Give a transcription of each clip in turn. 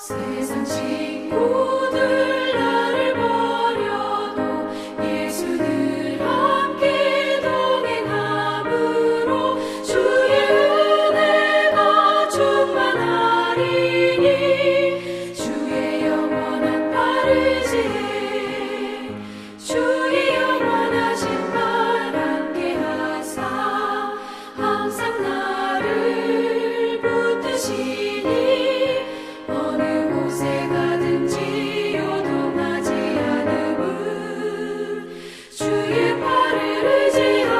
세상 친구들 나를 버려도 예수 늘 함께 동행함으로 주의 은혜가 충만하리니 주의 영원한 바르지에 주의 영원하신 발 함께 하사 항상 나를 붙드시니 어느 곳에 가든지 요동하지 않음은 주의 팔을 의지함이라.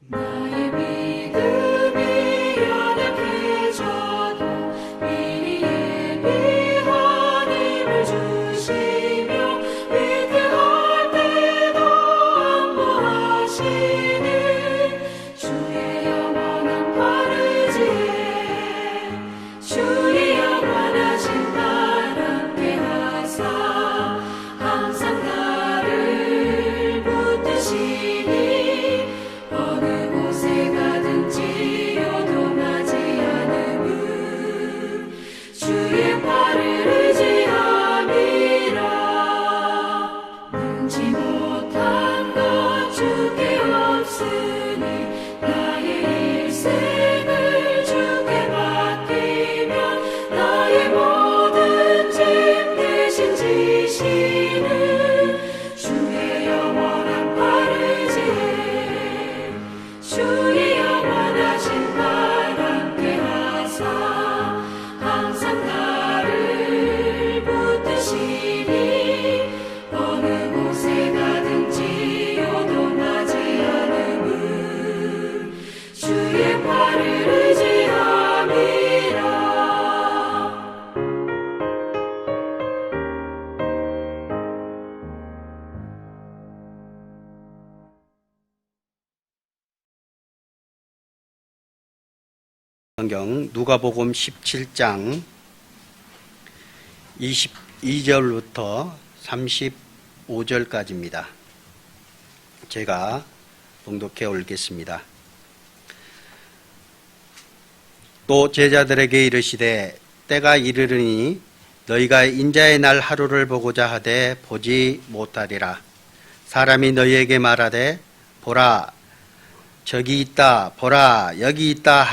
나의 믿음이 연약해져도 미리 예비한 힘을 주시며 위태할 때도 안보하시는 주의 영원한 팔 의지에 주의 영원하신 발 함께 하사 항상 나를 붙드시니 어느 곳에 가든지 요동하지 않음은 주의 팔을 의지함이라. 능지 못한 것 주께 없으니 나의 일생을 주께 맡기면 나의 모든 짐 대신 지시는 주의 영원한 팔 의지에 주의 영원하신 발 함께 하사 항상 나를 붙드시니 어느 곳에 가든지 요동하지 않음은 주의 팔을 의지함이라. 성경 누가복음 17장 22절부터 35절까지입니다. 제가 봉독해 올리겠습니다. 또 제자들에게 이르시되 때가 이르르니 너희가 인자의 날 하루를 보고자 하되 보지 못하리라. 사람이 너희에게 말하되 보라 저기 있다 보라 여기 있다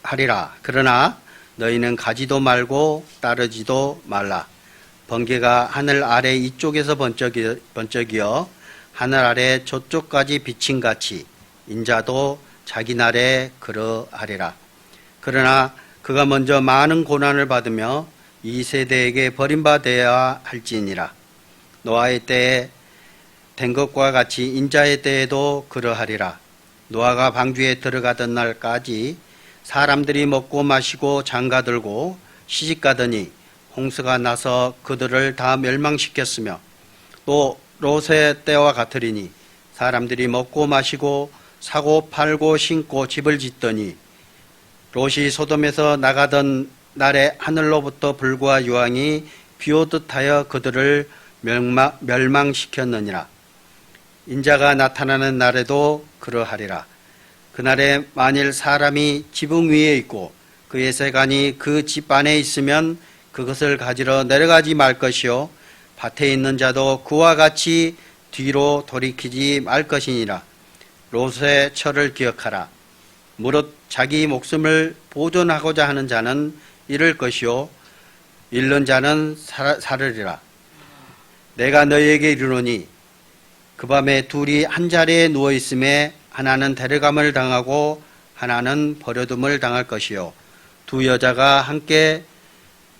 하리라. 그러나 너희는 가지도 말고 따르지도 말라. 번개가 하늘 아래 이쪽에서 번쩍이어 하늘 아래 저쪽까지 비침같이 인자도 자기 날에 그러하리라. 그러나 그가 먼저 많은 고난을 받으며 이 세대에게 버림받아야 할지니라. 노아의 때에 된 것과 같이 인자의 때에도 그러하리라. 노아가 방주에 들어가던 날까지 사람들이 먹고 마시고 장가들고 시집가더니 홍수가 나서 그들을 다 멸망시켰으며 또 롯의 때와 같으리니 사람들이 먹고 마시고 사고 팔고 신고 집을 짓더니 롯이 소돔에서 나가던 날에 하늘로부터 불과 유황이 비오듯 하여 그들을 멸망시켰느니라. 인자가 나타나는 날에도 그러하리라. 그날에 만일 사람이 지붕 위에 있고 그의 세간이 그 집 안에 있으면 그것을 가지러 내려가지 말 것이요 밭에 있는 자도 그와 같이 뒤로 돌이키지 말 것이니라. 롯의 철을 기억하라. 무릇 자기 목숨을 보존하고자 하는 자는 잃을 것이요 잃는 자는 살으리라. 내가 너희에게 이르노니 그 밤에 둘이 한 자리에 누워 있음에 하나는 데려감을 당하고 하나는 버려둠을 당할 것이요 두 여자가 함께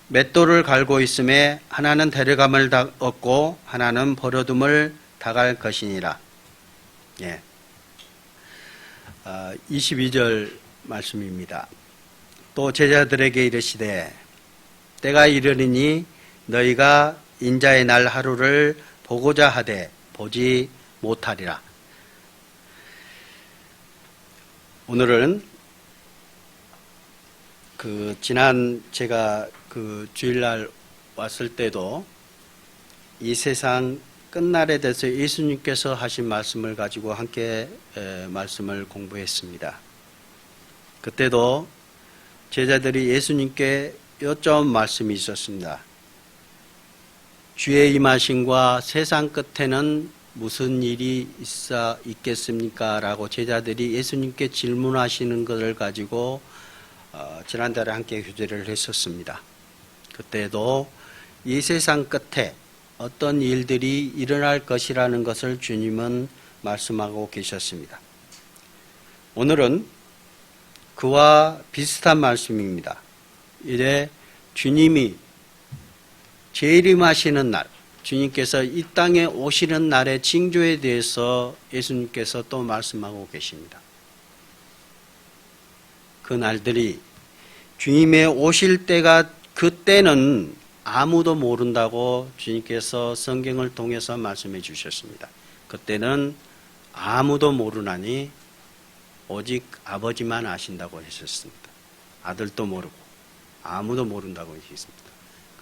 맷돌을 갈고 있음에 하나는 데려감을 얻고 하나는 버려둠을 당할 것이니라. 22절 말씀입니다. 또 제자들에게 이르시되 때가 이르리니 너희가 인자의 날 하루를 보고자 하되 보지 못하리라. 오늘은 지난 제가 주일날 왔을 때도 이 세상 끝날에 대해서 예수님께서 하신 말씀을 가지고 함께 말씀을 공부했습니다. 그때도 제자들이 예수님께 여쭤온 말씀이 있었습니다. 주의 임하심과 세상 끝에는 무슨 일이 있겠습니까? 라고 제자들이 예수님께 질문하시는 것을 가지고 지난달에 함께 교제를 했었습니다. 그때도 이 세상 끝에 어떤 일들이 일어날 것이라는 것을 주님은 말씀하고 계셨습니다. 오늘은 그와 비슷한 말씀입니다. 이제 주님이 재림하시는 날, 주님께서 이 땅에 오시는 날의 징조에 대해서 예수님께서 또 말씀하고 계십니다. 그 날들이 주님의 오실 때가 그때는 아무도 모른다고 주님께서 성경을 통해서 말씀해 주셨습니다. 그때는 아무도 모르나니 오직 아버지만 아신다고 하셨습니다. 아들도 모르고 아무도 모른다고 하셨습니다.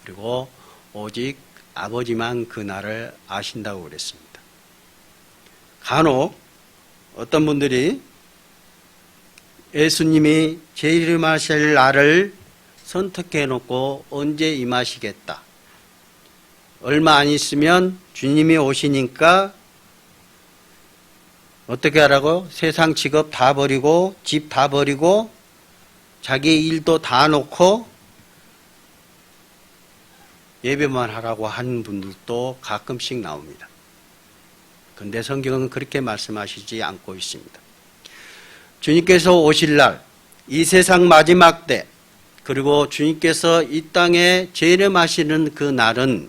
그리고 오직 아버지만 그 날을 아신다고 그랬습니다. 간혹 어떤 분들이 예수님이 재림하실 날을 선택해 놓고 언제 임하시겠다. 얼마 안 있으면 주님이 오시니까 어떻게 하라고? 세상 직업 다 버리고 집 다 버리고 자기 일도 다 놓고 예배만 하라고 하는 분들도 가끔씩 나옵니다. 그런데 성경은 그렇게 말씀하시지 않고 있습니다. 주님께서 오실 날, 이 세상 마지막 때, 그리고 주님께서 이 땅에 재림하시는 그 날은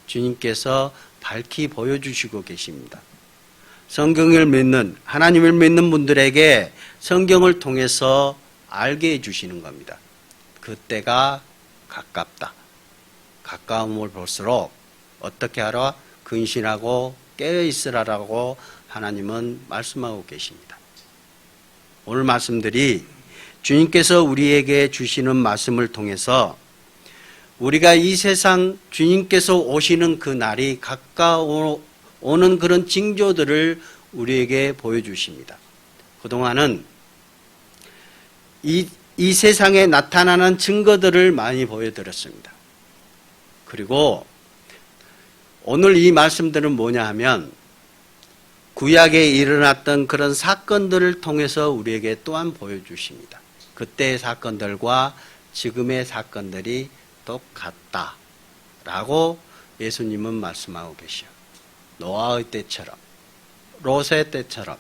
주님께서 밝히 보여주시고 계십니다. 성경을 믿는, 하나님을 믿는 분들에게 성경을 통해서 알게 해주시는 겁니다. 그때가 가깝다. 가까움을 볼수록 어떻게 하라? 근신하고 깨어있으라라고 하나님은 말씀하고 계십니다. 오늘 말씀들이 주님께서 우리에게 주시는 말씀을 통해서 우리가 이 세상 주님께서 오시는 그 날이 가까워오는 그런 징조들을 우리에게 보여주십니다. 그동안은 이 세상에 나타나는 증거들을 많이 보여드렸습니다. 그리고 오늘 이 말씀들은 뭐냐 하면 구약에 일어났던 그런 사건들을 통해서 우리에게 또한 보여주십니다. 그때의 사건들과 지금의 사건들이 똑같다라고 예수님은 말씀하고 계셔요. 노아의 때처럼, 롯의 때처럼,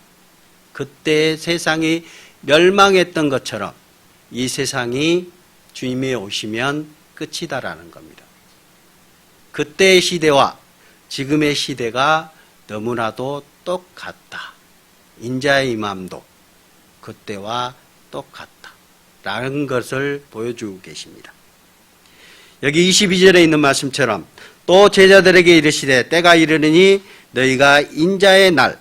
그때의 세상이 멸망했던 것처럼 이 세상이 주님이 오시면 끝이다라는 겁니다. 그때의 시대와 지금의 시대가 너무나도 똑같다. 인자의 임함도 그때와 똑같다라는 것을 보여주고 계십니다. 여기 22절에 있는 말씀처럼 또 제자들에게 이르시되 때가 이르느니 너희가 인자의 날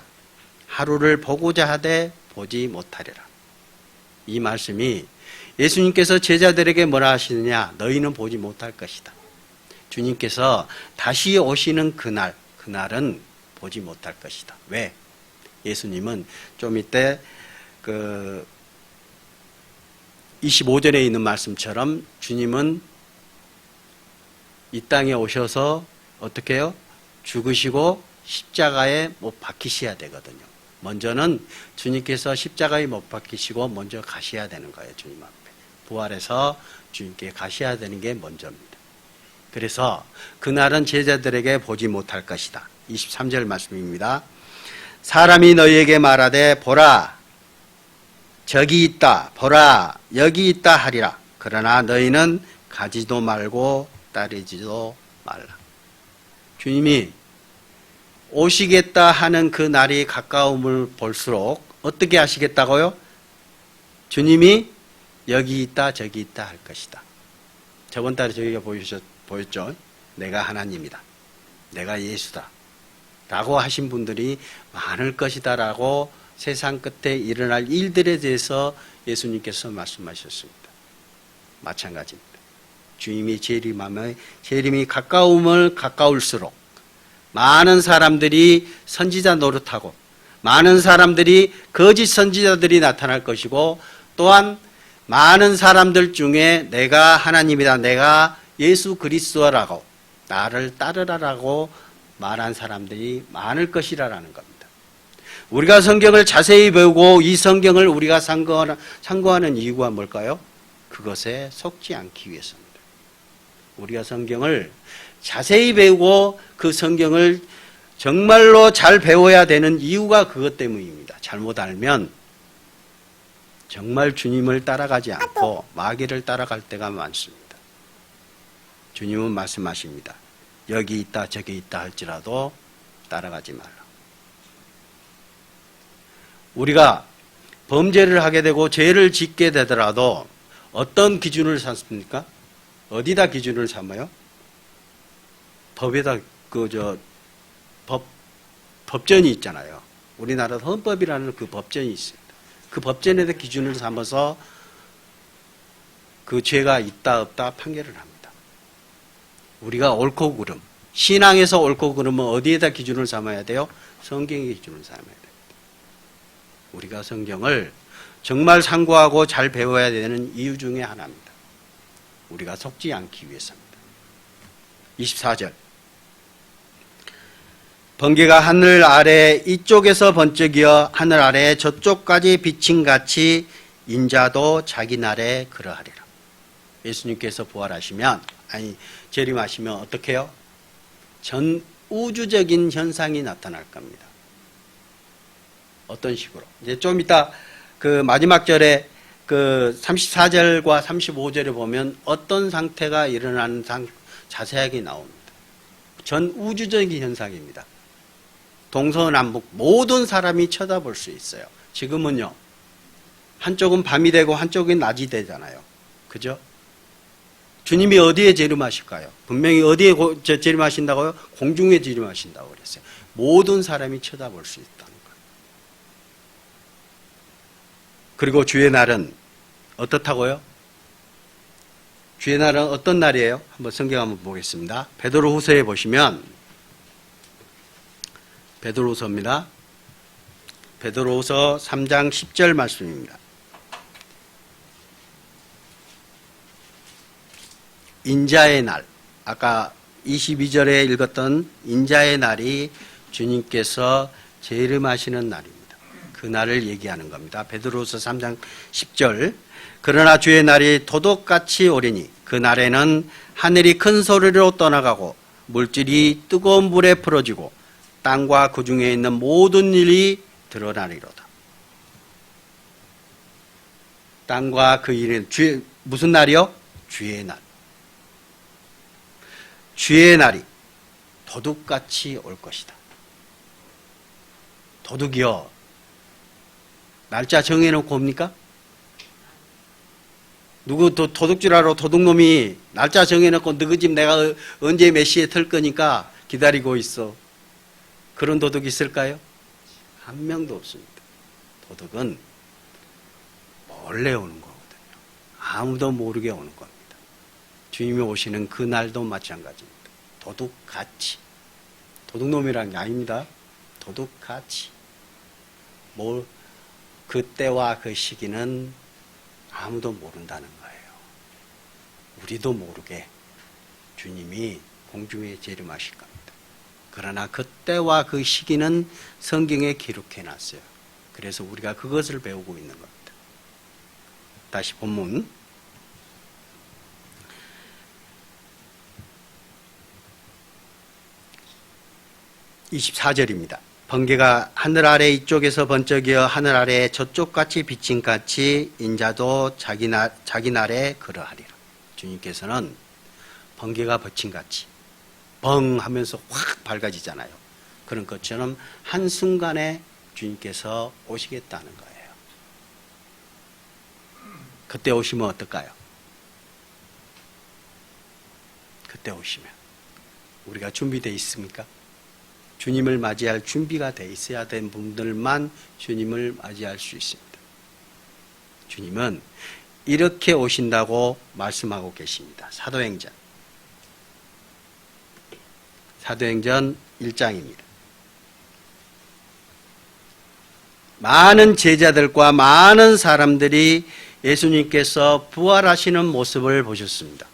하루를 보고자 하되 보지 못하리라. 이 말씀이 예수님께서 제자들에게 뭐라 하시느냐? 너희는 보지 못할 것이다. 주님께서 다시 오시는 그날은 보지 못할 것이다. 왜? 예수님은 좀 이때 25절에 있는 말씀처럼 주님은 이 땅에 오셔서 어떻게 해요? 죽으시고 십자가에 못 박히셔야 되거든요. 먼저는 주님께서 십자가에 못 박히시고 먼저 가셔야 되는 거예요. 주님 앞에. 부활해서 주님께 가셔야 되는 게 먼저입니다. 그래서 그날은 제자들에게 보지 못할 것이다. 23절 말씀입니다. 사람이 너희에게 말하되 보라 저기 있다 보라 여기 있다 하리라. 그러나 너희는 가지도 말고 따르지도 말라. 주님이 오시겠다 하는 그 날이 가까움을 볼수록 어떻게 하시겠다고요? 주님이 여기 있다 저기 있다 할 것이다. 저번 달에 저희가 보였죠. 내가 하나님이다. 내가 예수다. 라고 하신 분들이 많을 것이다 라고 세상 끝에 일어날 일들에 대해서 예수님께서 말씀하셨습니다. 마찬가지입니다. 주님이 재림이 가까우면 가까울수록 많은 사람들이 선지자 노릇하고 많은 사람들이 거짓 선지자들이 나타날 것이고 또한 많은 사람들 중에 내가 하나님이다, 내가 예수 그리스도라고 나를 따르라라고 말한 사람들이 많을 것이라는 겁니다. 우리가 성경을 자세히 배우고 이 성경을 우리가 상고하는 이유가 뭘까요? 그것에 속지 않기 위해서입니다. 우리가 성경을 자세히 배우고 그 성경을 정말로 잘 배워야 되는 이유가 그것 때문입니다. 잘못 알면 정말 주님을 따라가지 않고 마귀를 따라갈 때가 많습니다. 주님은 말씀하십니다. 여기 있다 저기 있다 할지라도 따라가지 말라. 우리가 범죄를 하게 되고 죄를 짓게 되더라도 어떤 기준을 삼습니까? 어디다 기준을 삼아요? 법에다 법전이 있잖아요. 우리나라 헌법이라는 그 법전이 있습니다. 그 법전에다 기준을 삼아서 그 죄가 있다 없다 판결을 합니다. 우리가 옳고 그름, 신앙에서 옳고 그름은 어디에다 기준을 삼아야 돼요? 성경의 기준을 삼아야 됩니다. 우리가 성경을 정말 상고하고 잘 배워야 되는 이유 중에 하나입니다. 우리가 속지 않기 위해서입니다. 24절. 번개가 하늘 아래 이쪽에서 번쩍이어 하늘 아래 저쪽까지 비침같이 인자도 자기 날에 그러하리라. 예수님께서 부활하시면 재림하시면 어떻게 해요? 전 우주적인 현상이 나타날 겁니다. 어떤 식으로? 이제 좀 이따 그 마지막 절에 그 34절과 35절에 보면 어떤 상태가 일어나는 자세하게 나옵니다. 전 우주적인 현상입니다. 동서남북 모든 사람이 쳐다볼 수 있어요. 지금은요, 한쪽은 밤이 되고 한쪽은 낮이 되잖아요. 그죠? 주님이 어디에 재림하실까요? 분명히 어디에 재림하신다고요? 공중에 재림하신다고 그랬어요. 모든 사람이 쳐다볼 수 있다는 거예요. 그리고 주의 날은 어떻다고요? 주의 날은 어떤 날이에요? 한번 성경 한번 보겠습니다. 베드로후서에 보시면 베드로후서입니다. 베드로후서 3장 10절 말씀입니다. 인자의 날, 아까 22절에 읽었던 인자의 날이 주님께서 재림하시는 날입니다. 그 날을 얘기하는 겁니다. 베드로후서 3장 10절. 그러나 주의 날이 도둑같이 오리니 그 날에는 하늘이 큰 소리로 떠나가고 물질이 뜨거운 불에 풀어지고 땅과 그 중에 있는 모든 일이 드러나리로다. 땅과 그 일은 무슨 날이요? 주의 날. 주의 날이 도둑같이 올 것이다. 도둑이요. 날짜 정해놓고 옵니까? 누구 도둑질하러 도둑놈이 날짜 정해놓고 너희 집 내가 언제 몇 시에 털 거니까 기다리고 있어. 그런 도둑이 있을까요? 한 명도 없습니다. 도둑은 몰래 오는 거거든요. 아무도 모르게 오는 겁니다. 주님이 오시는 그 날도 마찬가지입니다. 도둑같이. 도둑놈이란 게 아닙니다. 도둑같이. 그때와 그 시기는 아무도 모른다는 거예요. 우리도 모르게 주님이 공중에 재림하실 겁니다. 그러나 그때와 그 시기는 성경에 기록해 놨어요. 그래서 우리가 그것을 배우고 있는 겁니다. 다시 본문. 24절입니다. 번개가 하늘 아래 이쪽에서 번쩍이어 하늘 아래 저쪽같이 비침같이 인자도 자기 날에 그러하리라. 주님께서는 번개가 버침같이 벙 하면서 확 밝아지잖아요. 그런 것처럼 한순간에 주님께서 오시겠다는 거예요. 그때 오시면 어떨까요? 그때 오시면 우리가 준비되어 있습니까? 주님을 맞이할 준비가 돼 있어야 된 분들만 주님을 맞이할 수 있습니다. 주님은 이렇게 오신다고 말씀하고 계십니다. 사도행전 1장입니다. 많은 제자들과 많은 사람들이 예수님께서 부활하시는 모습을 보셨습니다.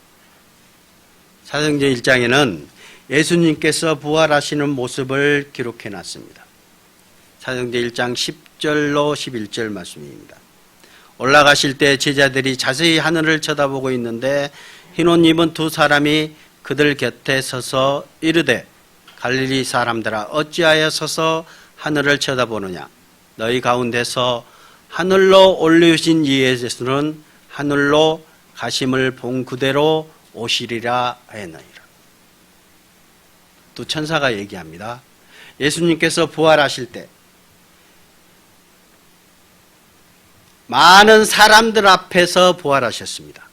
사도행전 1장에는 예수님께서 부활하시는 모습을 기록해 놨습니다. 사도행전 1장 10절로 11절 말씀입니다. 올라가실 때 제자들이 자세히 하늘을 쳐다보고 있는데 흰 옷 입은 두 사람이 그들 곁에 서서 이르되 갈릴리 사람들아 어찌하여 서서 하늘을 쳐다보느냐 너희 가운데서 하늘로 올리우신 이 예수는 하늘로 가심을 본 그대로 오시리라 하였느니라. 또 천사가 얘기합니다. 예수님께서 부활하실 때 많은 사람들 앞에서 부활하셨습니다.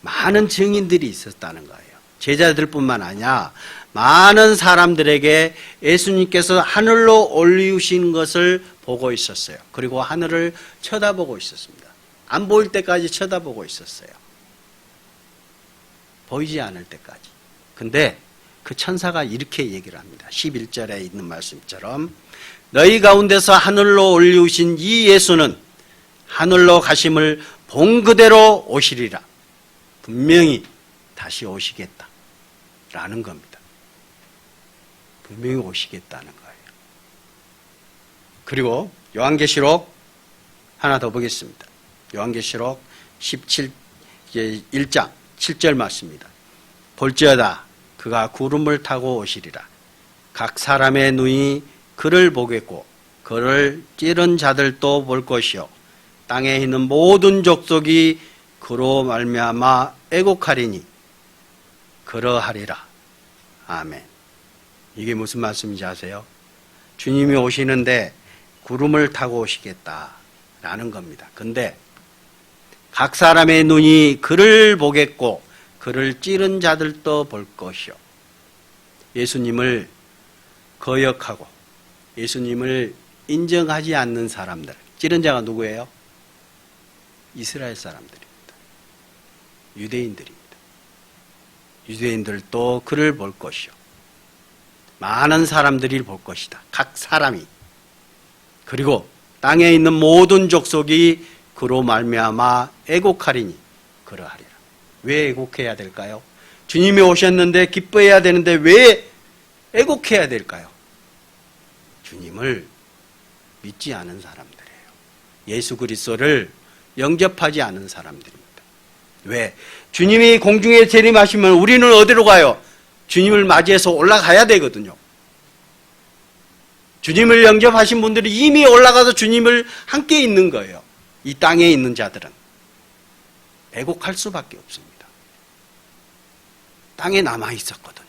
많은 증인들이 있었다는 거예요. 제자들뿐만 아니라 많은 사람들에게 예수님께서 하늘로 올리우신 것을 보고 있었어요. 그리고 하늘을 쳐다보고 있었습니다. 안 보일 때까지 쳐다보고 있었어요. 보이지 않을 때까지. 근데 그 천사가 이렇게 얘기를 합니다. 11절에 있는 말씀처럼 너희 가운데서 하늘로 올리우신 이 예수는 하늘로 가심을 본 그대로 오시리라. 분명히 다시 오시겠다라는 겁니다. 분명히 오시겠다는 거예요. 그리고 요한계시록 하나 더 보겠습니다. 요한계시록 1장 7절 말씀입니다. 볼지어다 그가 구름을 타고 오시리라. 각 사람의 눈이 그를 보겠고 그를 찌른 자들도 볼 것이요 땅에 있는 모든 족속이 그로 말미암아 애곡하리니 그러하리라. 아멘. 이게 무슨 말씀인지 아세요? 주님이 오시는데 구름을 타고 오시겠다라는 겁니다. 근데 각 사람의 눈이 그를 보겠고 그를 찌른 자들도 볼 것이요. 예수님을 거역하고 예수님을 인정하지 않는 사람들. 찌른 자가 누구예요? 이스라엘 사람들입니다. 유대인들입니다. 유대인들도 그를 볼 것이요. 많은 사람들이 볼 것이다. 각 사람이. 그리고 땅에 있는 모든 족속이 그로 말미암아 애곡하리니 그러하리라. 왜 애곡해야 될까요? 주님이 오셨는데 기뻐해야 되는데 왜 애곡해야 될까요? 주님을 믿지 않은 사람들이에요. 예수 그리스도를 영접하지 않은 사람들입니다. 왜? 주님이 공중에 재림하시면 우리는 어디로 가요? 주님을 맞이해서 올라가야 되거든요. 주님을 영접하신 분들이 이미 올라가서 주님을 함께 있는 거예요. 이 땅에 있는 자들은 애곡할 수밖에 없습니다. 땅에 남아 있었거든요.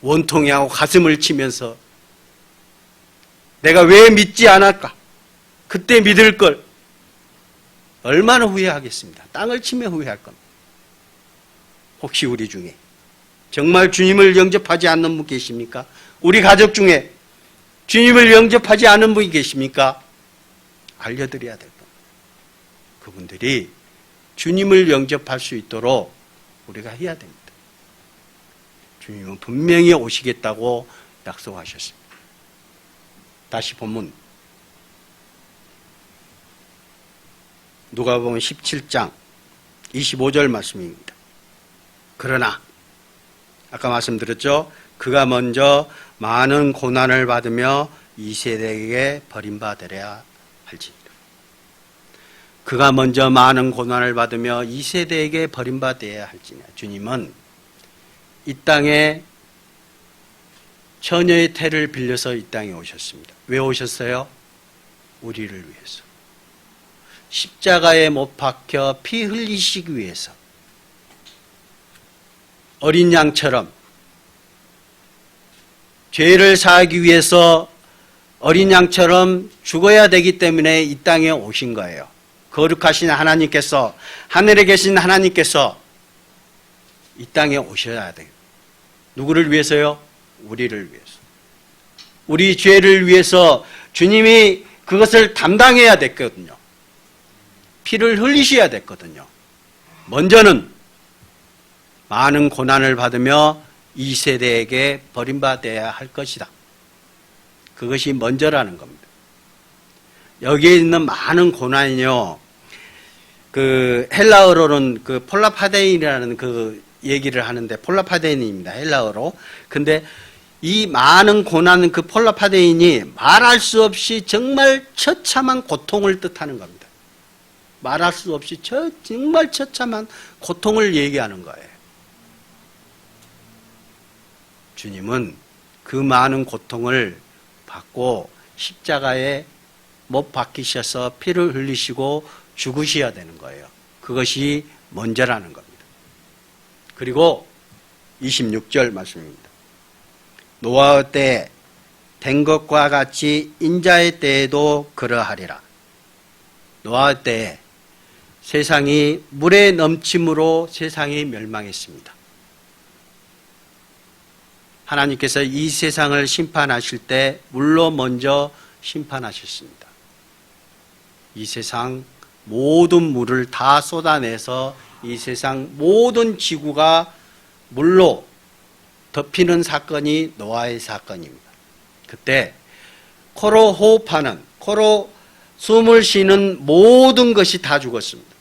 원통이하고 가슴을 치면서 내가 왜 믿지 않았까? 그때 믿을 걸 얼마나 후회하겠습니다. 땅을 치며 후회할 겁니다. 혹시 우리 중에 정말 주님을 영접하지 않는 분 계십니까? 우리 가족 중에 주님을 영접하지 않은 분이 계십니까? 알려드려야 될 겁니다. 그분들이 주님을 영접할 수 있도록 우리가 해야 됩니다. 주님은 분명히 오시겠다고 약속하셨습니다. 다시 본문 누가복음 17장 25절 말씀입니다. 그러나 아까 말씀드렸죠. 그가 먼저 많은 고난을 받으며 이 세대에게 버림받으려 할지니라. 그가 먼저 많은 고난을 받으며 이 세대에게 버림받아야 할지니라. 주님은 이 땅에 처녀의 태를 빌려서 이 땅에 오셨습니다. 왜 오셨어요? 우리를 위해서. 십자가에 못 박혀 피 흘리시기 위해서. 어린 양처럼 죄를 사하기 위해서 어린 양처럼 죽어야 되기 때문에 이 땅에 오신 거예요. 거룩하신 하나님께서, 하늘에 계신 하나님께서 이 땅에 오셔야 돼요. 누구를 위해서요? 우리를 위해서. 우리 죄를 위해서 주님이 그것을 담당해야 됐거든요. 피를 흘리셔야 됐거든요. 먼저는 많은 고난을 받으며 이 세대에게 버림받아야 할 것이다. 그것이 먼저라는 겁니다. 여기에 있는 많은 고난이요, 그 헬라어로는 그 폴라파데인이라는 그 얘기를 하는데, 폴라파데인입니다, 헬라어로. 근데 이 많은 고난은, 그 폴라파데인이 말할 수 없이 정말 처참한 고통을 뜻하는 겁니다. 말할 수 없이 정말 처참한 고통을 얘기하는 거예요. 주님은 그 많은 고통을 받고 십자가에 못 박히셔서 피를 흘리시고 죽으셔야 되는 거예요. 그것이 먼저라는 겁니다. 그리고 26절 말씀입니다. 노아의 때에 된 것과 같이 인자의 때에도 그러하리라. 노아의 때에 세상이 물의 넘침으로 세상이 멸망했습니다. 하나님께서 이 세상을 심판하실 때 물로 먼저 심판하셨습니다. 이 세상 모든 물을 다 쏟아내서 이 세상 모든 지구가 물로 덮이는 사건이 노아의 사건입니다. 그때 코로 호흡하는, 코로 숨을 쉬는 모든 것이 다 죽었습니다.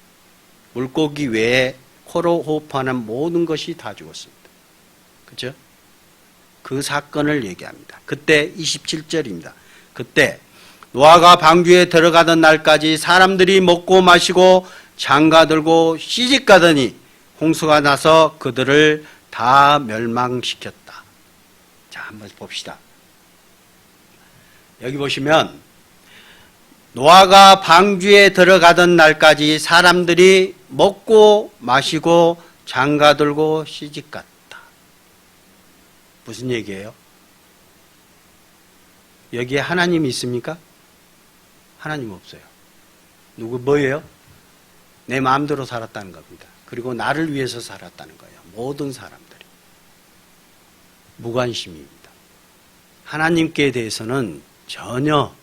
물고기 외에 코로 호흡하는 모든 것이 다 죽었습니다. 그렇죠? 그 사건을 얘기합니다. 그때 27절입니다. 그때 노아가 방주에 들어가던 날까지 사람들이 먹고 마시고 장가들고 시집가더니 홍수가 나서 그들을 다 멸망시켰다. 자, 한번 봅시다. 여기 보시면 노아가 방주에 들어가던 날까지 사람들이 먹고 마시고 장가들고 시집갔다. 무슨 얘기예요? 여기에 하나님이 있습니까? 하나님 없어요. 누구 뭐예요? 내 마음대로 살았다는 겁니다. 그리고 나를 위해서 살았다는 거예요. 모든 사람들이. 무관심입니다. 하나님께 대해서는 전혀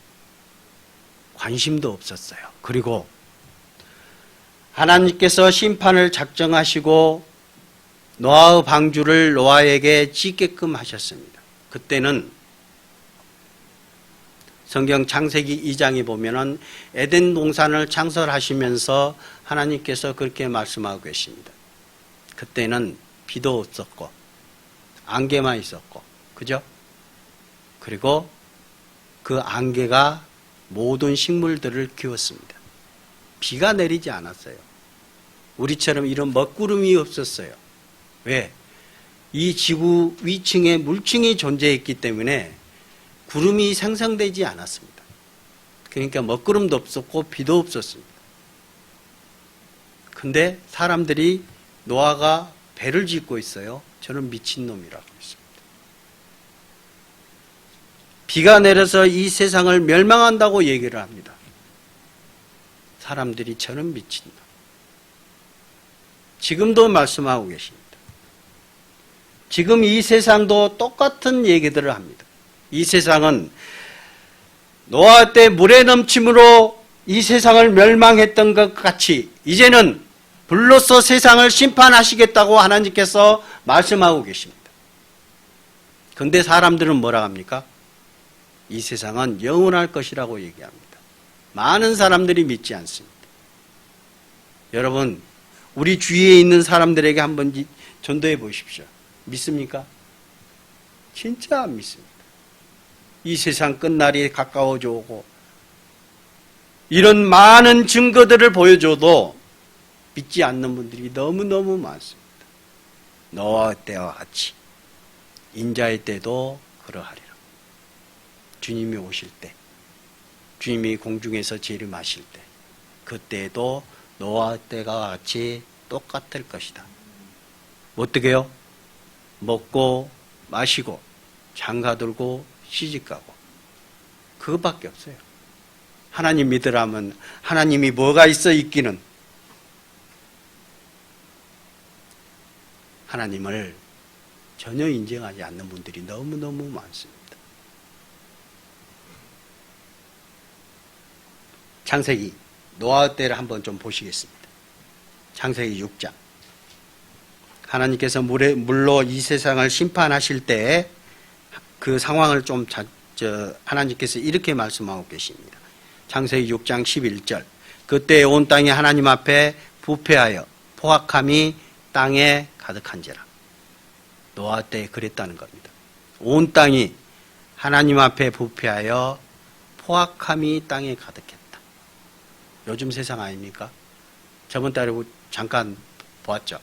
관심도 없었어요. 그리고 하나님께서 심판을 작정하시고 노아의 방주를 노아에게 짓게끔 하셨습니다. 그때는 성경 창세기 2장에 보면은 에덴 동산을 창설하시면서 하나님께서 그렇게 말씀하고 계십니다. 그때는 비도 없었고 안개만 있었고, 그죠? 그리고 그 안개가 모든 식물들을 키웠습니다. 비가 내리지 않았어요. 우리처럼 이런 먹구름이 없었어요. 왜? 이 지구 위층에 물층이 존재했기 때문에 구름이 생성되지 않았습니다. 그러니까 먹구름도 없었고 비도 없었습니다. 근데 사람들이 노아가 배를 짓고 있어요. 저는 미친놈이라고 했습니다. 비가 내려서 이 세상을 멸망한다고 얘기를 합니다. 사람들이 저는 미친놈. 지금도 말씀하고 계십니다. 지금 이 세상도 똑같은 얘기들을 합니다. 이 세상은 노아 때 물의 넘침으로 이 세상을 멸망했던 것 같이 이제는 불로써 세상을 심판하시겠다고 하나님께서 말씀하고 계십니다. 그런데 사람들은 뭐라 합니까? 이 세상은 영원할 것이라고 얘기합니다. 많은 사람들이 믿지 않습니다. 여러분, 우리 주위에 있는 사람들에게 한번 전도해 보십시오. 믿습니까? 진짜 안 믿습니다. 이 세상 끝날이 가까워져 오고 이런 많은 증거들을 보여줘도 믿지 않는 분들이 너무너무 많습니다. 노아 때와 같이 인자의 때도 그러하리라. 주님이 오실 때, 주님이 공중에서 재림하실 때, 그때도 노아 때와 같이 똑같을 것이다. 어떻게요? 먹고 마시고 장가들고 시집가고 그것밖에 없어요. 하나님 믿으라면 하나님이 뭐가 있어 있기는. 하나님을 전혀 인정하지 않는 분들이 너무너무 많습니다. 창세기 노아 때를 한번 좀 보시겠습니다. 창세기 6장. 하나님께서 물로 이 세상을 심판하실 때 그 상황을 좀 하나님께서 이렇게 말씀하고 계십니다. 창세기 6장 11절. 그때 온 땅이 하나님 앞에 부패하여 포악함이 땅에 가득한지라. 노아 때 그랬다는 겁니다. 온 땅이 하나님 앞에 부패하여 포악함이 땅에 가득했다. 요즘 세상 아닙니까? 저번 달에 잠깐 보았죠.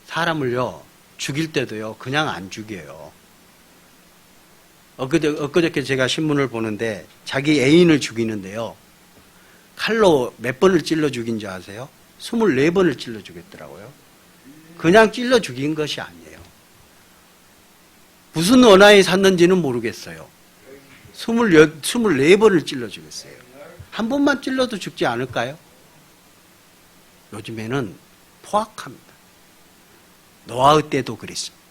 사람을요 죽일 때도요 그냥 안 죽여요. 엊그저께 제가 신문을 보는데 자기 애인을 죽이는데요 칼로 몇 번을 찔러 죽인 줄 아세요? 24번을 찔러 죽였더라고요. 그냥 찔러 죽인 것이 아니에요. 무슨 원한이 샀는지는 모르겠어요. 24번을 찔러 죽였어요. 한 번만 찔러도 죽지 않을까요? 요즘에는 포악합니다. 노아의 때도 그랬습니다.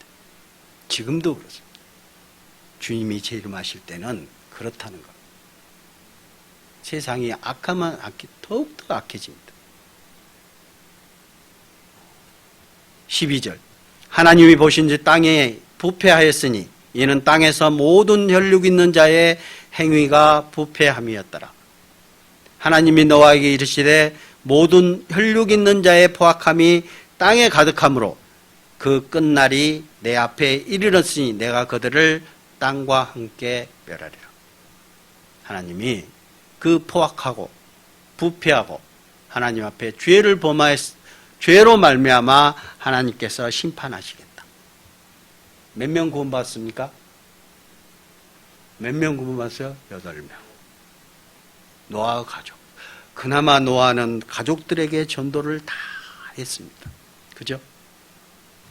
지금도 그렇습니다. 주님이 재림하실 때는 그렇다는 겁니다. 세상이 악하면 더욱더 악해집니다. 12절. 하나님이 보신지 땅에 부패하였으니 이는 땅에서 모든 혈육 있는 자의 행위가 부패함이었더라. 하나님이 노아에게 이르시되 모든 혈육 있는 자의 포악함이 땅에 가득하므로 그 끝날이 내 앞에 이르렀으니 내가 그들을 땅과 함께 멸하리라. 하나님이 그 포악하고 부패하고 하나님 앞에 죄를 범하였 죄로 말미암아 하나님께서 심판하시겠다. 몇 명 구원받습니까? 몇 명 구원받았어요? 8명. 노아의 가족. 그나마 노아는 가족들에게 전도를 다 했습니다. 그죠?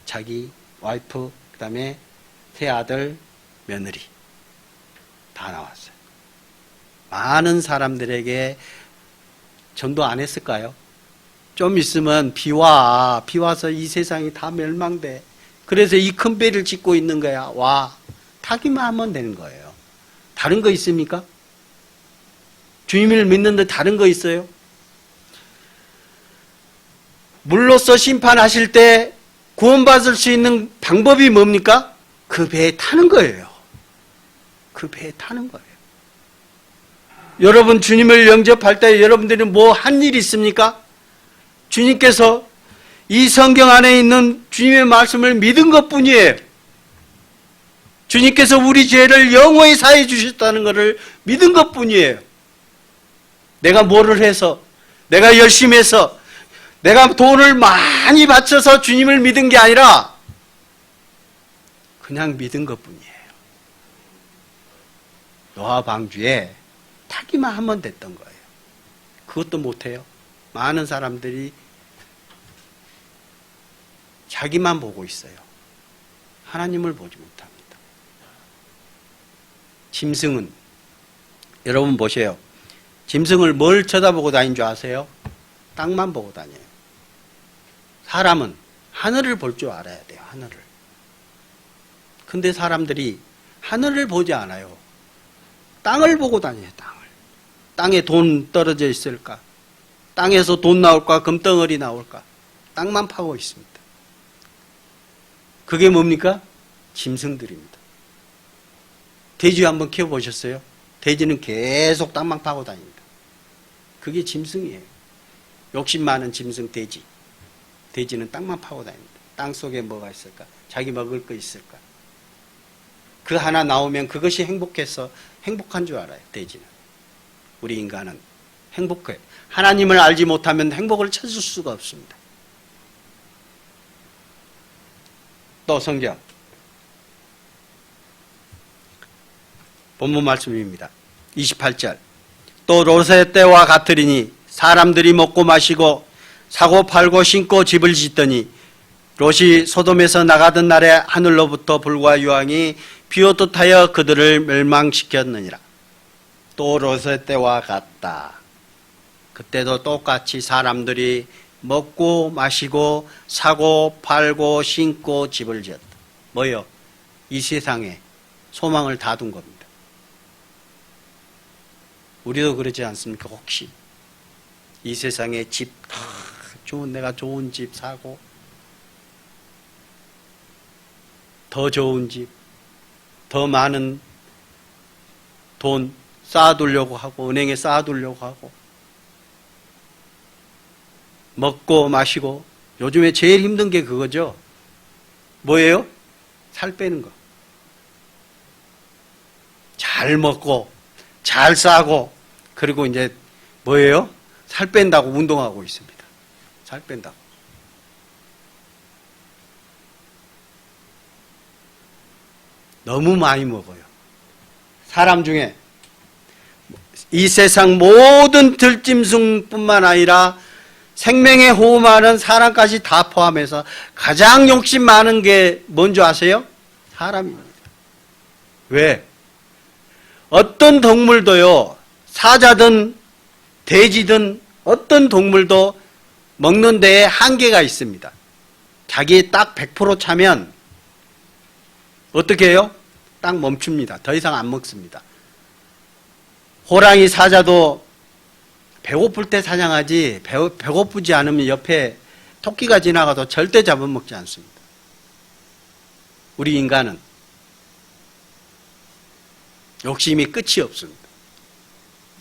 자기 와이프, 그 다음에 세 아들, 며느리 다 나왔어요. 많은 사람들에게 전도 안 했을까요? 좀 있으면 비 와서 이 세상이 다 멸망돼. 그래서 이 큰 배를 짓고 있는 거야. 와, 타기만 하면 되는 거예요. 다른 거 있습니까? 주님을 믿는데 다른 거 있어요? 물로써 심판하실 때 구원받을 수 있는 방법이 뭡니까? 그 배에 타는 거예요. 그 배에 타는 거예요. 여러분 주님을 영접할 때 여러분들이 뭐 한 일 있습니까? 주님께서 이 성경 안에 있는 주님의 말씀을 믿은 것뿐이에요. 주님께서 우리 죄를 영원히 사해 주셨다는 것을 믿은 것뿐이에요. 내가 뭐를 해서, 내가 열심히 해서, 내가 돈을 많이 바쳐서 주님을 믿은 게 아니라 그냥 믿은 것뿐이에요. 노아 방주에 타기만 하면 됐던 거예요. 그것도 못해요. 많은 사람들이 자기만 보고 있어요. 하나님을 보지 못합니다. 짐승은 여러분 보세요. 짐승을 뭘 쳐다보고 다니는 줄 아세요? 땅만 보고 다녀요. 사람은 하늘을 볼 줄 알아야 돼요. 하늘을. 근데 사람들이 하늘을 보지 않아요. 땅을 보고 다녀요. 땅을. 땅에 돈 떨어져 있을까? 땅에서 돈 나올까? 금덩어리 나올까? 땅만 파고 있습니다. 그게 뭡니까? 짐승들입니다. 돼지 한번 키워보셨어요? 돼지는 계속 땅만 파고 다닙니다. 그게 짐승이에요. 욕심 많은 짐승 돼지. 돼지는 땅만 파고 다닙니다. 땅 속에 뭐가 있을까? 자기 먹을 거 있을까? 그 하나 나오면 그것이 행복해서 행복한 줄 알아요. 돼지는. 우리 인간은 행복해요. 하나님을 알지 못하면 행복을 찾을 수가 없습니다. 또 성경 본문 말씀입니다. 28절. 또 롯의 때와 같으리니 사람들이 먹고 마시고 사고 팔고 신고 집을 짓더니 롯이 소돔에서 나가던 날에 하늘로부터 불과 유황이 비오듯 하여 그들을 멸망시켰느니라. 또 롯의 때와 같다. 그때도 똑같이 사람들이 먹고 마시고 사고 팔고 신고 집을 지었다. 뭐요? 이 세상에 소망을 다 둔 겁니다. 우리도 그러지 않습니까? 혹시 이 세상에 집, 내가 좋은 집 사고 더 좋은 집, 더 많은 돈 쌓아두려고 하고 은행에 쌓아두려고 하고 먹고 마시고 요즘에 제일 힘든 게 그거죠. 뭐예요? 살 빼는 거. 잘 먹고 잘 싸고 그리고 이제 뭐예요? 살 뺀다고 운동하고 있습니다. 살 뺀다고. 너무 많이 먹어요. 사람 중에 이 세상 모든 들짐승뿐만 아니라 생명에 호흡하는 사람까지 다 포함해서 가장 욕심 많은 게 뭔지 아세요? 사람입니다. 왜? 어떤 동물도요, 사자든 돼지든 어떤 동물도 먹는 데에 한계가 있습니다. 자기 딱 100% 차면 어떻게 해요? 딱 멈춥니다. 더 이상 안 먹습니다. 호랑이, 사자도 배고플 때 사냥하지 배고프지 않으면 옆에 토끼가 지나가도 절대 잡아먹지 않습니다. 우리 인간은 욕심이 끝이 없습니다.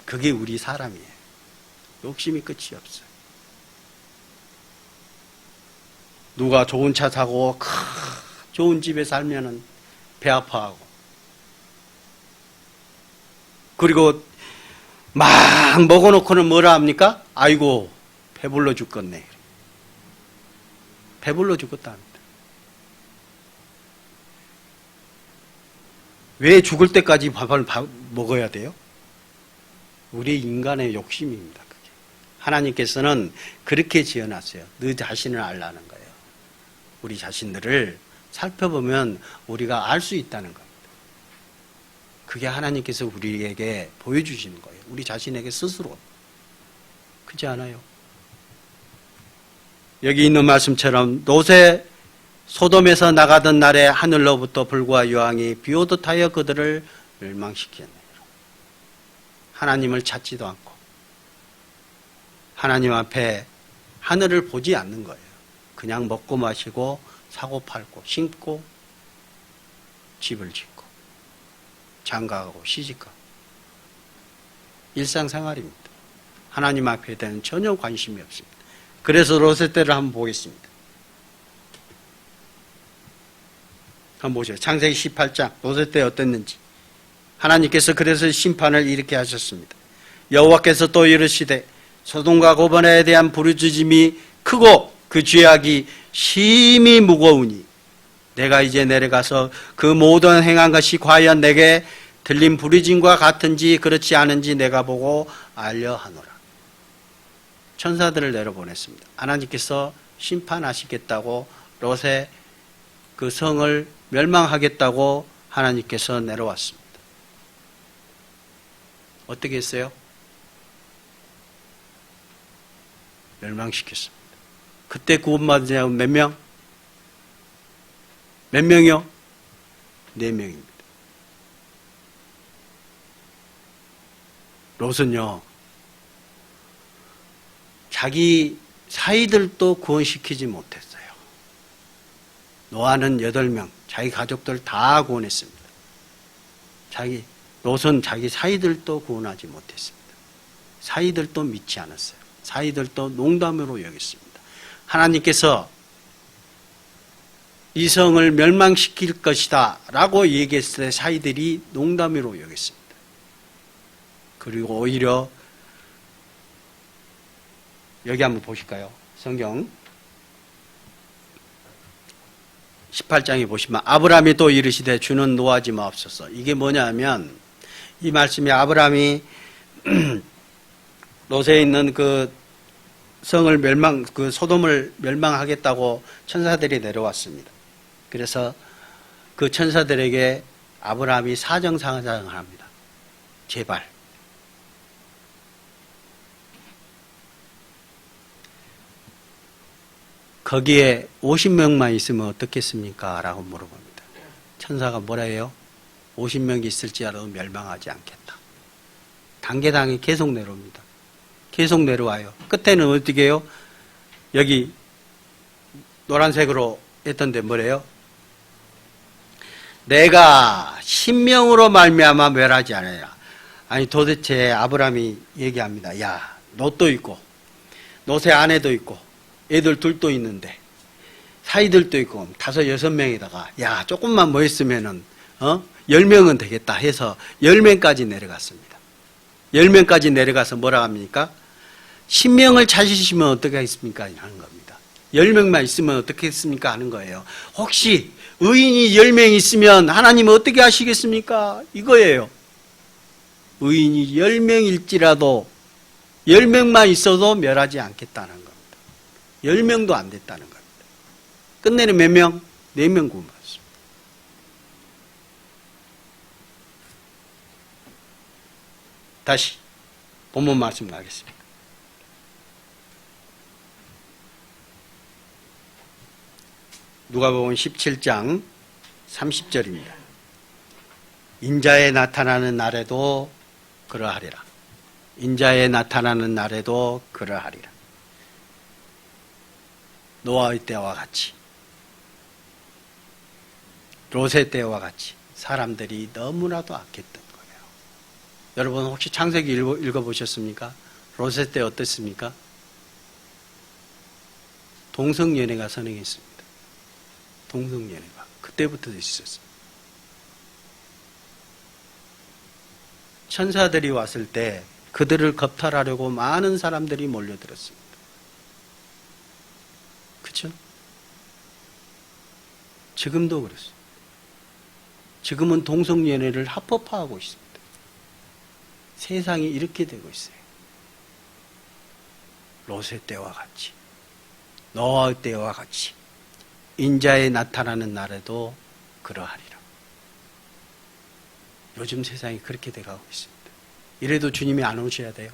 그게 우리 사람이에요. 욕심이 끝이 없어요. 누가 좋은 차 사고 좋은 집에 살면은 배 아파하고 그리고 막 먹어놓고는 뭐라 합니까? 아이고 배불러 죽겠네. 배불러 죽겠다 합니다. 왜 죽을 때까지 밥을 먹어야 돼요? 우리 인간의 욕심입니다. 그게. 하나님께서는 그렇게 지어놨어요. 너 자신을 알라는 거예요. 우리 자신들을 살펴보면 우리가 알 수 있다는 겁니다. 그게 하나님께서 우리에게 보여주시는 거예요. 우리 자신에게 스스로. 그렇지 않아요? 여기 있는 말씀처럼 롯의 소돔에서 나가던 날에 하늘로부터 불과 유황이 비오듯 하여 그들을 멸망시켰네요. 하나님을 찾지도 않고 하나님 앞에 하늘을 보지 않는 거예요. 그냥 먹고 마시고 사고 팔고 신고 집을 짓고 장가가고 시집가고 일상생활입니다. 하나님 앞에 대한 전혀 관심이 없습니다. 그래서 롯의 때를 한번 보겠습니다. 한번 보세요. 창세기 18장 롯의 때 어땠는지. 하나님께서 그래서 심판을 이렇게 하셨습니다. 여호와께서 또 이르시되 소돔과 고모라에 대한 부르짖음이 크고 그 죄악이 심히 무거우니 내가 이제 내려가서 그 모든 행한 것이 과연 내게 들린 부르짖음과 같은지 그렇지 않은지 내가 보고 알려하노라. 천사들을 내려보냈습니다. 하나님께서 심판하시겠다고 롯의 그 성을 멸망하겠다고 하나님께서 내려왔습니다. 어떻게 했어요? 멸망시켰습니다. 그때 구원받은 자가 몇 명? 몇 명이요? 4명입니다. 롯은요, 자기 사이들도 구원시키지 못했어요. 노아는 8명, 자기 가족들 다 구원했습니다. 롯은 자기 사이들도 구원하지 못했습니다. 사이들도 믿지 않았어요. 사이들도 농담으로 여겼습니다. 하나님께서 이 성을 멸망시킬 것이다 라고 얘기했을 때 사이들이 농담으로 여겼습니다. 그리고 오히려 여기 한번 보실까요? 성경 18장에 보시면 아브라함이 또 이르시되 주는 노하지 마옵소서. 이게 뭐냐면 이 말씀이 아브라함이 롯에 있는 그 성을 그 소돔을 멸망하겠다고 천사들이 내려왔습니다. 그래서 그 천사들에게 아브라함이 사정사정을 합니다. 제발. 거기에 50명만 있으면 어떻겠습니까? 라고 물어봅니다. 천사가 뭐라 해요? 50명이 있을지라도 멸망하지 않겠다. 단계단계 계속 내려옵니다. 계속 내려와요. 끝에는 어떻게 해요? 여기 노란색으로 했던데 뭐래요? 내가 신명으로 말미암아 멸하지 않으라. 아니 도대체 아브라함이 얘기합니다. 야, 롯도 있고 롯의 아내도 있고 애들 둘도 있는데 사이들도 있고 5, 6명에다가 야 조금만 뭐 했으면은 10명은 되겠다 해서 10명까지 내려갔습니다. 10명까지 내려가서 뭐라 합니까? 신명을 찾으시면 어떻게 하겠습니까? 하는 겁니다. 10명만 있으면 어떻게 했습니까? 하는 거예요. 혹시 의인이 10명 있으면 하나님은 어떻게 하시겠습니까? 이거예요. 의인이 10명일지라도 10명만 있어도 멸하지 않겠다는 겁니다. 10명도 안 됐다는 겁니다. 끝내는 몇 명? 4명 구원받았습니다. 다시 본문 말씀 나가겠습니다. 누가복음 17장 30절입니다. 인자에 나타나는 날에도 그러하리라. 인자에 나타나는 날에도 그러하리라. 노아의 때와 같이 롯의 때와 같이 사람들이 너무나도 악했던 거예요. 여러분 혹시 창세기 읽어보셨습니까? 롯의 때 어땠습니까? 동성연애가 선행했습니다. 동성연애가 그때부터 있었어요. 천사들이 왔을 때 그들을 겁탈하려고 많은 사람들이 몰려들었습니다. 그렇죠? 지금도 그렇습니다. 지금은 동성연애를 합법화하고 있습니다. 세상이 이렇게 되고 있어요. 롯의 때와 같이 노아의 때와 같이 인자에 나타나는 날에도 그러하리라. 요즘 세상이 그렇게 돼가고 있습니다. 이래도 주님이 안 오셔야 돼요.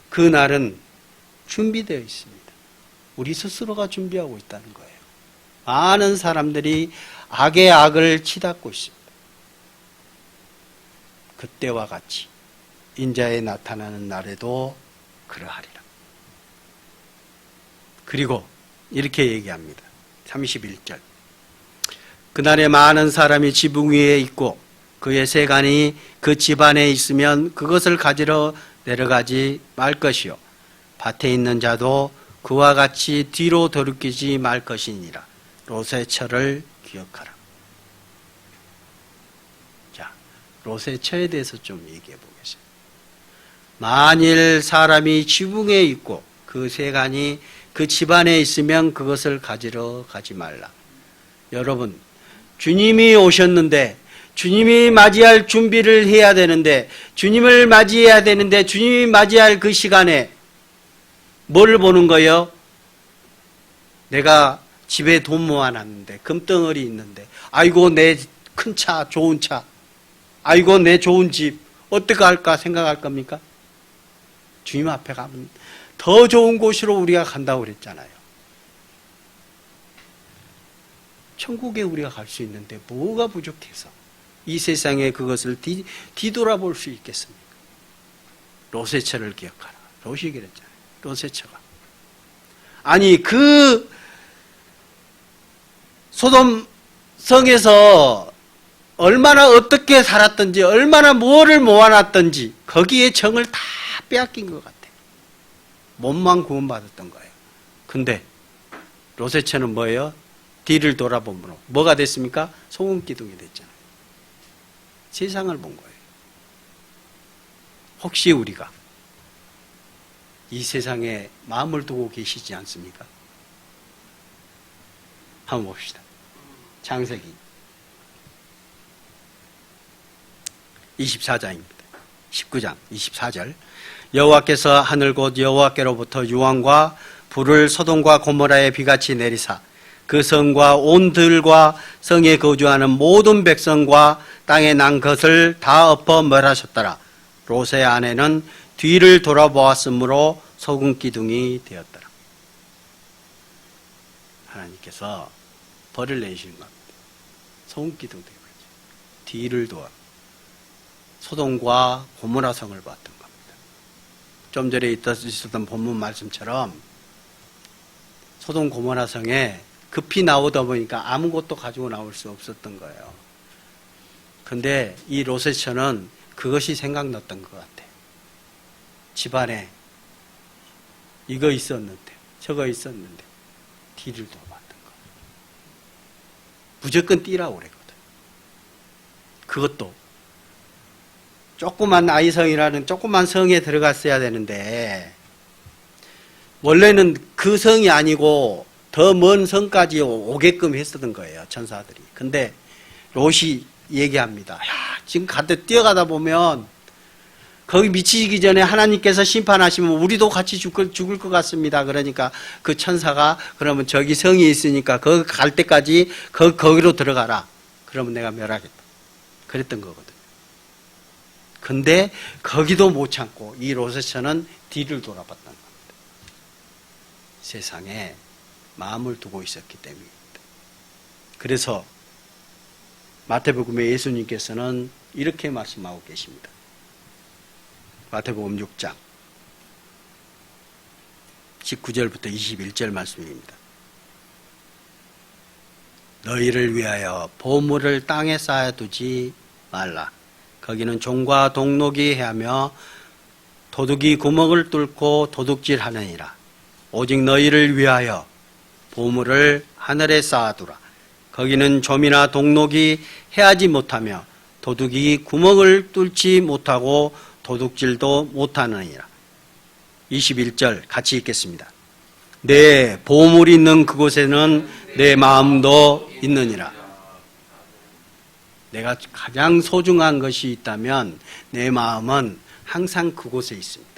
그 날은 준비되어 있습니다. 우리 스스로가 준비하고 있다는 거예요. 많은 사람들이 악의 악을 치닫고 있습니다. 그때와 같이 인자에 나타나는 날에도 그러하리라. 그리고 이렇게 얘기합니다. 31절. 그날에 많은 사람이 지붕 위에 있고 그의 세간이 그 집안에 있으면 그것을 가지러 내려가지 말 것이요 밭에 있는 자도 그와 같이 뒤로 돌이키지 말 것이니라. 롯의 처를 기억하라. 자, 롯의 처에 대해서 좀 얘기해 보겠습니다. 만일 사람이 지붕에 있고 그 세간이 그 집안에 있으면 그것을 가지러 가지 말라. 여러분, 주님이 오셨는데 주님이 맞이할 준비를 해야 되는데 주님을 맞이해야 되는데 주님이 맞이할 그 시간에 뭘 보는 거예요? 내가 집에 돈 모아놨는데 금덩어리 있는데 아이고 내 큰 차 좋은 차 아이고 내 좋은 집 어떻게 할까 생각할 겁니까? 주님 앞에 가면 더 좋은 곳으로 우리가 간다고 그랬잖아요. 천국에 우리가 갈 수 있는데 뭐가 부족해서 이 세상에 그것을 뒤돌아볼 수 있겠습니까? 롯의 처를 기억하라. 롯이 그랬잖아요. 롯의 처가. 아니 그 소돔 성에서 얼마나 어떻게 살았던지 얼마나 뭐를 모아놨던지 거기에 정을 다 빼앗긴 것 같아요. 몸만 구원받았던 거예요. 근데 롯의 처는 뭐예요? 뒤를 돌아보므로 뭐가 됐습니까? 소금기둥이 됐잖아요. 세상을 본 거예요. 혹시 우리가 이 세상에 마음을 두고 계시지 않습니까? 한번 봅시다. 창세기 24장입니다. 19장 24절. 여호와께서 하늘 곧 여호와께로부터 유황과 불을 소돔과 고모라에 비같이 내리사 그 성과 온 들과 성에 거주하는 모든 백성과 땅에 난 것을 다 엎어 멸하셨더라. 롯의 아내는 뒤를 돌아보았으므로 소금 기둥이 되었더라. 하나님께서 벌을 내시는 겁니다. 소음기둥 되고 뒤를 도와 소돔과 고모라 성을 봤던 겁니다. 좀 전에 있었던 본문 말씀처럼 소돔 고모라 성에 급히 나오다 보니까 아무것도 가지고 나올 수 없었던 거예요. 근데 이 롯에서는 그것이 생각났던 것 같아요. 집안에 이거 있었는데 저거 있었는데 뒤를 돌아봤던 거. 무조건 뛰라고 그랬거든. 그것도 조그만 아이성이라는 조그만 성에 들어갔어야 되는데 원래는 그 성이 아니고 더 먼 성까지 오게끔 했었던 거예요, 천사들이. 근데 롯이 얘기합니다. 야, 지금 뛰어가다 보면 거기 미치기 전에 하나님께서 심판하시면 우리도 같이 죽을 것 같습니다. 그러니까 그 천사가 그러면 저기 성이 있으니까 거기 갈 때까지 거기로 들어가라. 그러면 내가 멸하겠다. 그랬던 거거든요. 근데 거기도 못 참고 이 롯에서는 뒤를 돌아봤다는 겁니다. 세상에 마음을 두고 있었기 때문입니다. 그래서 마태복음에 예수님께서는 이렇게 말씀하고 계십니다. 마태복음 6장 19절부터 21절 말씀입니다. 너희를 위하여 보물을 땅에 쌓아두지 말라. 거기는 종과 동록이 해하며 도둑이 구멍을 뚫고 도둑질하느니라. 오직 너희를 위하여 보물을 하늘에 쌓아두라. 거기는 좀이나 동록이 해하지 못하며 도둑이 구멍을 뚫지 못하고 도둑질도 못하느니라. 21절 같이 읽겠습니다. 내 보물이 있는 그곳에는 내 마음도 있느니라. 내가 가장 소중한 것이 있다면 내 마음은 항상 그곳에 있습니다.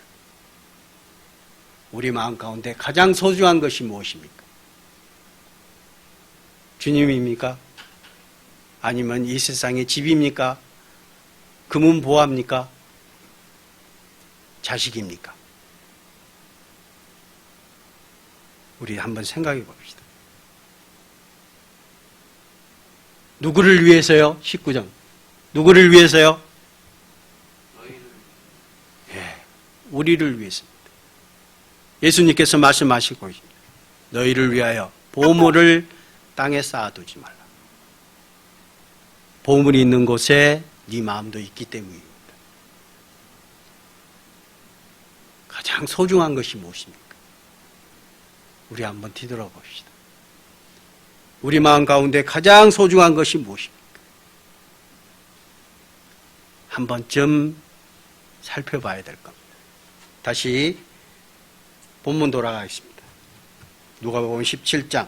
우리 마음 가운데 가장 소중한 것이 무엇입니까? 주님입니까? 아니면 이 세상의 집입니까? 금은 보합니까? 자식입니까? 우리 한번 생각해 봅시다. 누구를 위해서요? 19장. 누구를 위해서요? 예, 우리를 위해서입니다. 예수님께서 말씀하시고 있습니다. 너희를 위하여 보물을 땅에 쌓아두지 말라. 보물이 있는 곳에 네 마음도 있기 때문입니다. 가장 소중한 것이 무엇입니까? 우리 한번 뒤돌아봅시다. 우리 마음 가운데 가장 소중한 것이 무엇입니까? 한 번쯤 살펴봐야 될 겁니다. 다시 본문 돌아가겠습니다. 누가복음 17장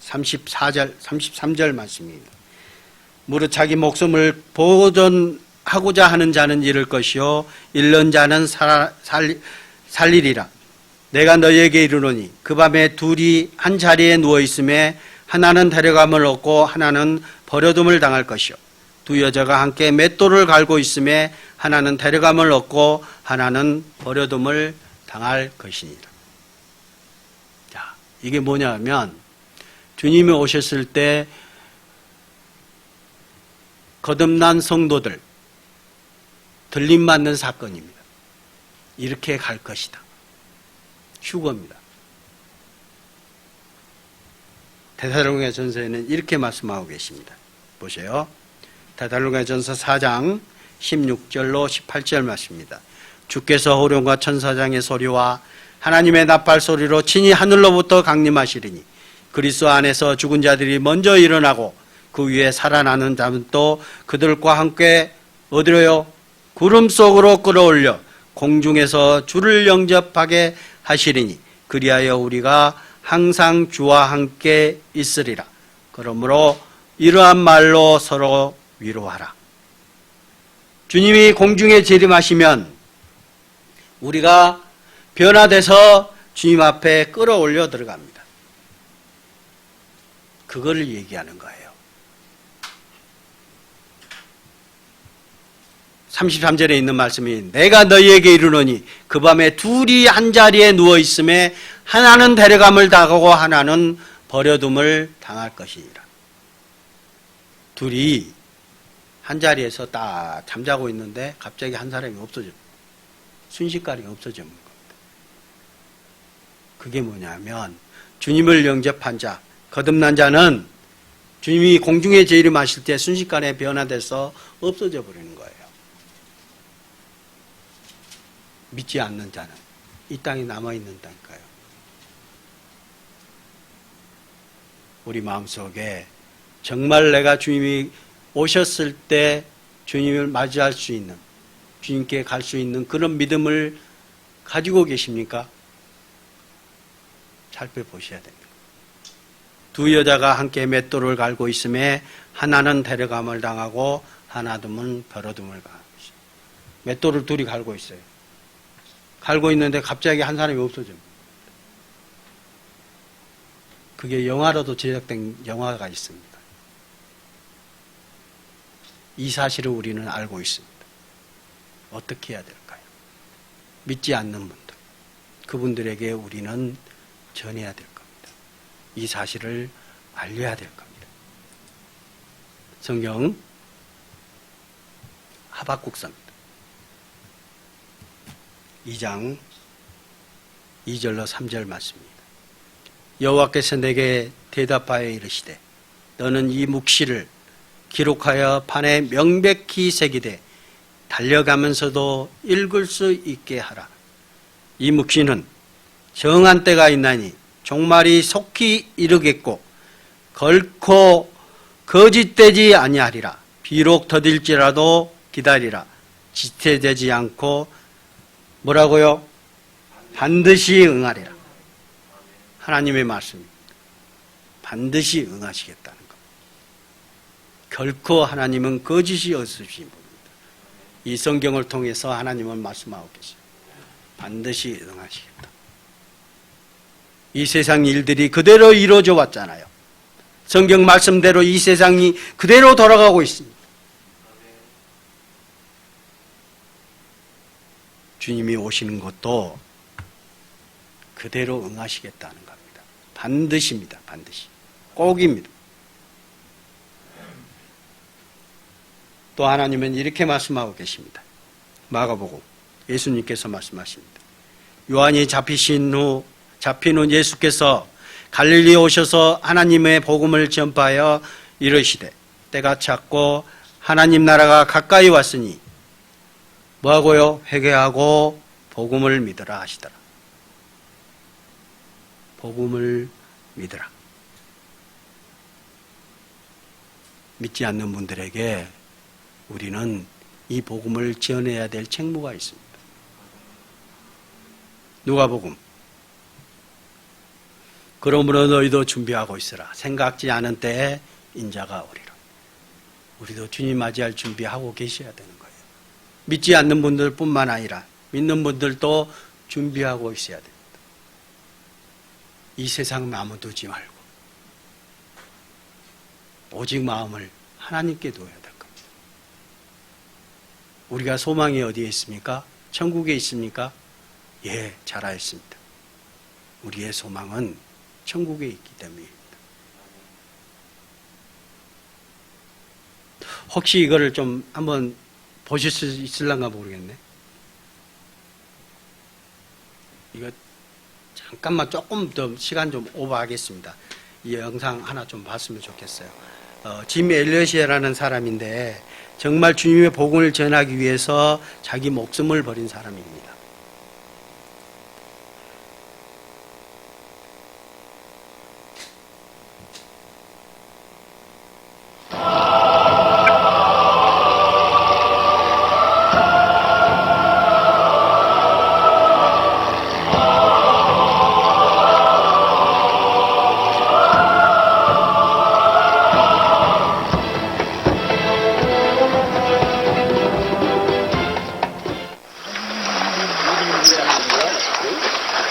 34절, 33절 말씀입니다. 무릇 자기 목숨을 보존하고자 하는 자는 잃을 것이요 잃는 자는 살리리라. 내가 너희에게 이르노니 그 밤에 둘이 한 자리에 누워 있음에 하나는 데려감을 얻고 하나는 버려둠을 당할 것이요 두 여자가 함께 맷돌을 갈고 있음에 하나는 데려감을 얻고 하나는 버려둠을 당할 것이니라. 자, 이게 뭐냐면 주님이 오셨을 때 거듭난 성도들 들림받는 사건입니다. 이렇게 갈 것이다. 휴거입니다. 데살로니가전서에는 이렇게 말씀하고 계십니다. 보세요. 데살로니가전서 4장 16절로 18절 말씀입니다. 주께서 호령과 천사장의 소리와 하나님의 나팔 소리로 친히 하늘로부터 강림하시리니 그리스도 안에서 죽은 자들이 먼저 일어나고 그 위에 살아나는 자는 또 그들과 함께 어디로요? 구름 속으로 끌어올려 공중에서 주를 영접하게 하시리니 그리하여 우리가 항상 주와 함께 있으리라. 그러므로 이러한 말로 서로 위로하라. 주님이 공중에 재림하시면 우리가 변화돼서 주님 앞에 끌어올려 들어갑니다. 그거를 얘기하는 거예요. 33절에 있는 말씀이 내가 너희에게 이르노니 그 밤에 둘이 한 자리에 누워 있음에 하나는 데려감을 당하고 하나는 버려둠을 당할 것이니라. 둘이 한 자리에서 딱 잠자고 있는데 갑자기 한 사람이 없어져. 순식간에 없어져. 그게 뭐냐면 주님을 영접한 자, 거듭난 자는 주님이 공중에 재림하실 때 순식간에 변화돼서 없어져 버리는 거예요. 믿지 않는 자는 이 땅에 남아있는다니까요. 우리 마음속에 정말 내가 주님이 오셨을 때 주님을 맞이할 수 있는, 주님께 갈 수 있는 그런 믿음을 가지고 계십니까? 살펴보셔야 됩니다. 두 여자가 함께 맷돌을 갈고 있음에 하나는 데려감을 당하고 하나는 버려둠을 당하고 있어요. 맷돌을 둘이 갈고 있어요. 갈고 있는데 갑자기 한 사람이 없어집니다. 그게 영화로도 제작된 영화가 있습니다. 이 사실을 우리는 알고 있습니다. 어떻게 해야 될까요? 믿지 않는 분들, 그분들에게 우리는 전해야 될 겁니다. 이 사실을 알려야 될 겁니다. 성경 하박국서입니다. 2장 2절로 3절 말씀입니다. 여호와께서 내게 대답하여 이르시되 너는 이 묵시를 기록하여 판에 명백히 새기되 달려가면서도 읽을 수 있게 하라. 이 묵시는 정한 때가 있나니 종말이 속히 이르겠고 결코 거짓되지 아니하리라. 비록 더딜지라도 기다리라. 지체되지 않고 뭐라고요? 반드시 응하리라. 하나님의 말씀입니다. 반드시 응하시겠다는 것. 결코 하나님은 거짓이 없으신 분입니다. 이 성경을 통해서 하나님은 말씀하고 계십니다. 반드시 응하시겠다. 이 세상 일들이 그대로 이루어져 왔잖아요. 성경 말씀대로 이 세상이 그대로 돌아가고 있습니다. 주님이 오시는 것도 그대로 응하시겠다는 겁니다. 반드시입니다. 반드시. 꼭입니다. 또 하나님은 이렇게 말씀하고 계십니다. 마가복음 예수님께서 말씀하십니다. 요한이 잡힌 후 예수께서 갈릴리에 오셔서 하나님의 복음을 전파하여 이르시되 때가 찼고 하나님 나라가 가까이 왔으니 뭐하고요? 회개하고 복음을 믿으라 하시더라. 복음을 믿으라. 믿지 않는 분들에게 우리는 이 복음을 전해야 될 책무가 있습니다. 누가복음 그러므로 너희도 준비하고 있으라. 생각지 않은 때에 인자가 오리라. 우리도 주님 맞이할 준비하고 계셔야 되는 거예요. 믿지 않는 분들뿐만 아니라 믿는 분들도 준비하고 있어야 됩니다. 이 세상 남아두지 말고 오직 마음을 하나님께 둬야 될 겁니다. 우리가 소망이 어디에 있습니까? 천국에 있습니까? 예, 잘하였습니다. 우리의 소망은 천국에 있기 때문입니다. 혹시 이거를 좀 한번 보실 수 있을란가 모르겠네. 이거 잠깐만 조금 더 시간 좀 오버하겠습니다. 이 영상 하나 좀 봤으면 좋겠어요. 짐 엘리엇이라는 사람인데 정말 주님의 복음을 전하기 위해서 자기 목숨을 버린 사람입니다.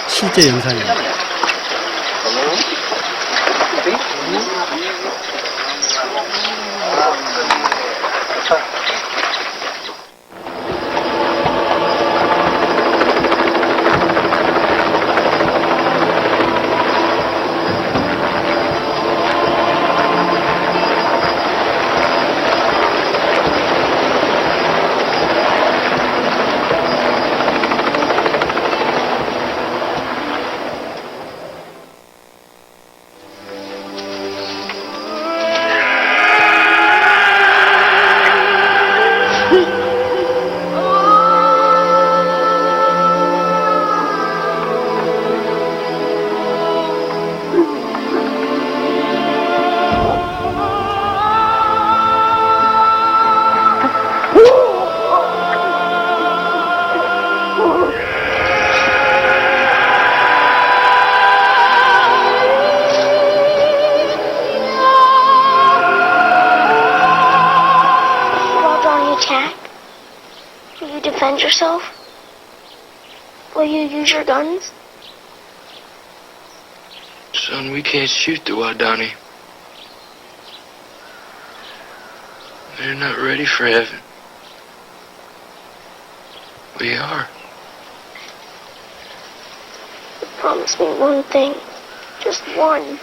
실제 영상입니다. While Donnie attack, will you defend yourself? Will you use your guns? Son, we can't shoot the Wadani. They're not ready for heaven. We are. Promise me one thing. Just one.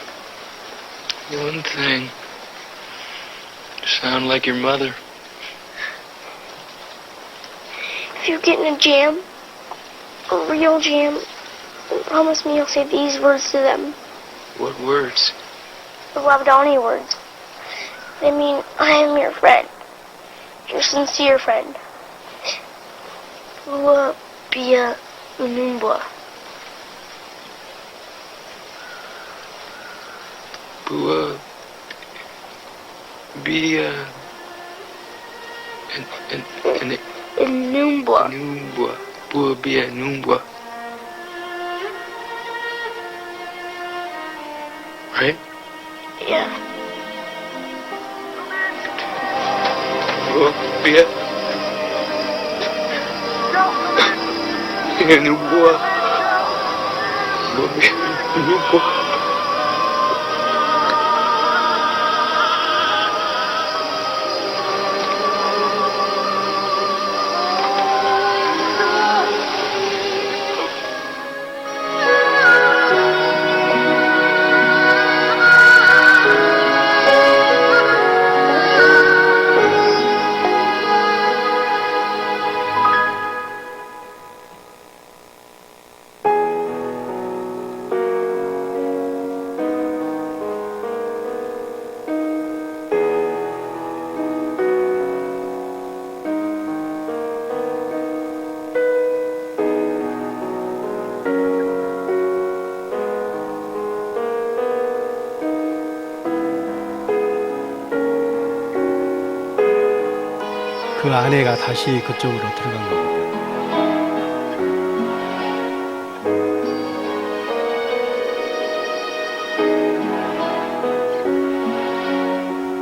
One thing. You sound like your mother. If you get in a jam, a real jam, then promise me you'll say these words to them. What words? The Labdani words. They mean, I am your friend. Your sincere friend. Bua Bia Unumbwa. Bua. Bia. And Unumbwa. Numbwa. Bua Bia Numbwa. Right? Yeah. Bua Bia. Numbwa. Bua Bia Numbwa. 그 아내가 다시 그쪽으로 들어간 겁니다.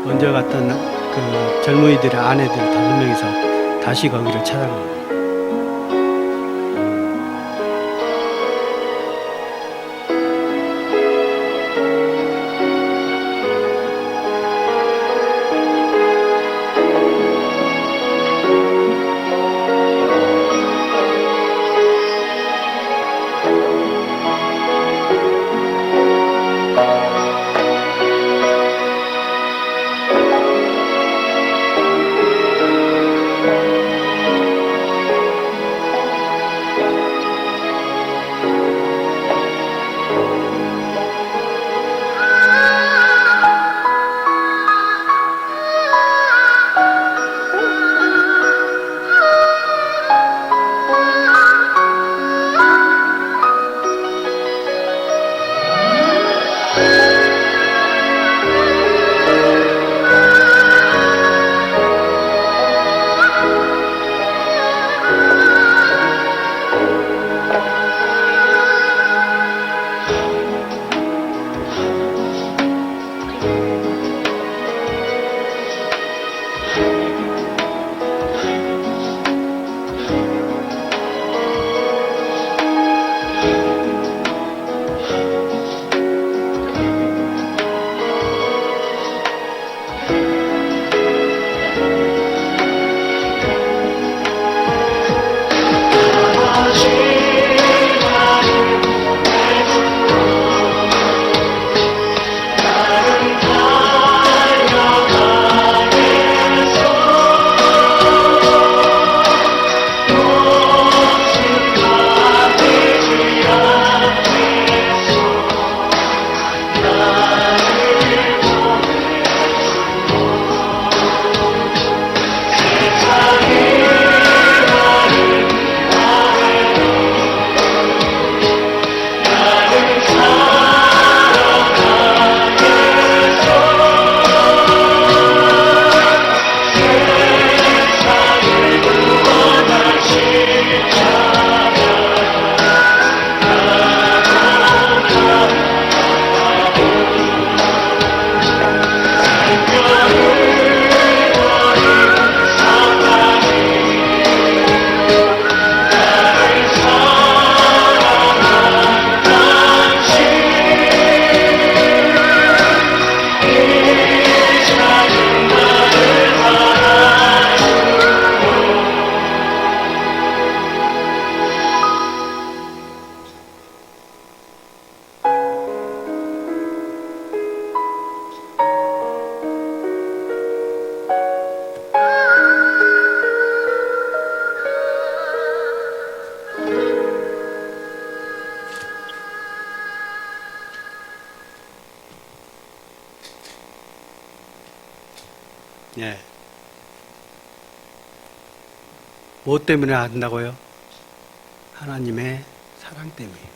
먼저 갔던 그 젊은이들의 아내들 5명이서 다시 거기를 찾아간 겁니다. 예. 뭐 때문에 한다고요? 하나님의 사랑 때문입니다.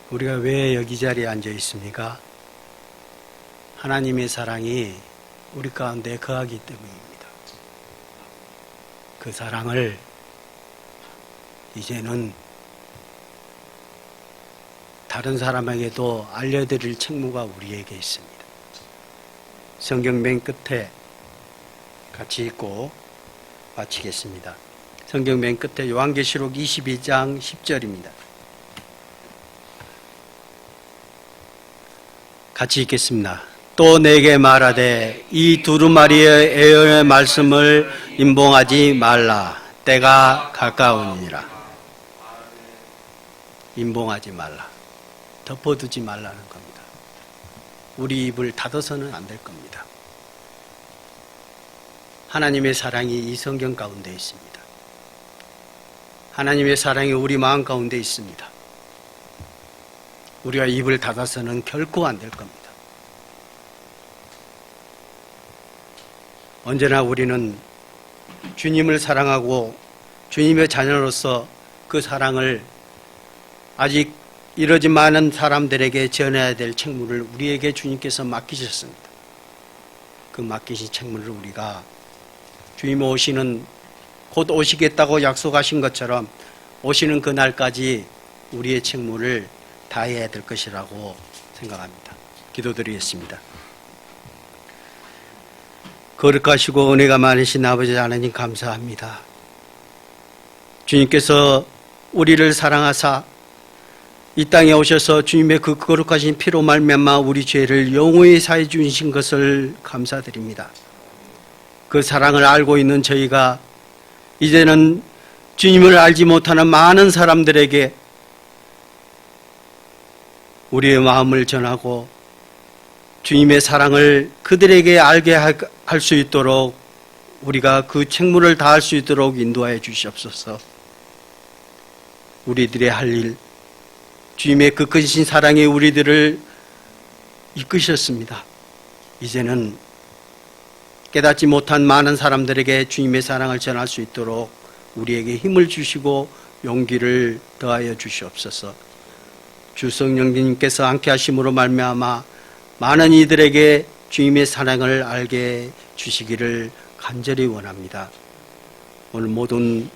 우리가 왜 여기 자리에 앉아 있습니까? 하나님의 사랑이 우리 가운데 거하기 때문입니다. 그 사랑을 이제는 다른 사람에게도 알려드릴 책무가 우리에게 있습니다. 성경 맨 끝에 같이 읽고 마치겠습니다. 성경 맨 끝에 요한계시록 22장 10절입니다. 같이 읽겠습니다. 또 내게 말하되 이 두루마리의 애언의 말씀을 임봉하지 말라. 때가 가까우니라. 임봉하지 말라. 덮어두지 말라는 겁니다. 우리 입을 닫아서는 안 될 겁니다. 하나님의 사랑이 이 성경 가운데 있습니다. 하나님의 사랑이 우리 마음 가운데 있습니다. 우리가 입을 닫아서는 결코 안 될 겁니다. 언제나 우리는 주님을 사랑하고 주님의 자녀로서 그 사랑을 아직 이러지 많은 사람들에게 전해야 될 책무를 우리에게 주님께서 맡기셨습니다. 그 맡기신 책무를 우리가 주님 오시는 곧 오시겠다고 약속하신 것처럼 오시는 그날까지 우리의 책무를 다해야 될 것이라고 생각합니다. 기도드리겠습니다. 거룩하시고 은혜가 많으신 아버지 하나님 감사합니다. 주님께서 우리를 사랑하사 이 땅에 오셔서 주님의 그 거룩하신 피로 말미암아 우리 죄를 영원히 사해 주신 것을 감사드립니다. 그 사랑을 알고 있는 저희가 이제는 주님을 알지 못하는 많은 사람들에게 우리의 마음을 전하고 주님의 사랑을 그들에게 알게 할 수 있도록 우리가 그 책무를 다할 수 있도록 인도하여 주시옵소서. 우리들의 할 일, 주님의 그 크신 사랑이 우리들을 이끄셨습니다. 이제는 깨닫지 못한 많은 사람들에게 주님의 사랑을 전할 수 있도록 우리에게 힘을 주시고 용기를 더하여 주시옵소서. 주 성령님께서 함께 하심으로 말미암아 많은 이들에게 주님의 사랑을 알게 주시기를 간절히 원합니다. 오늘 모든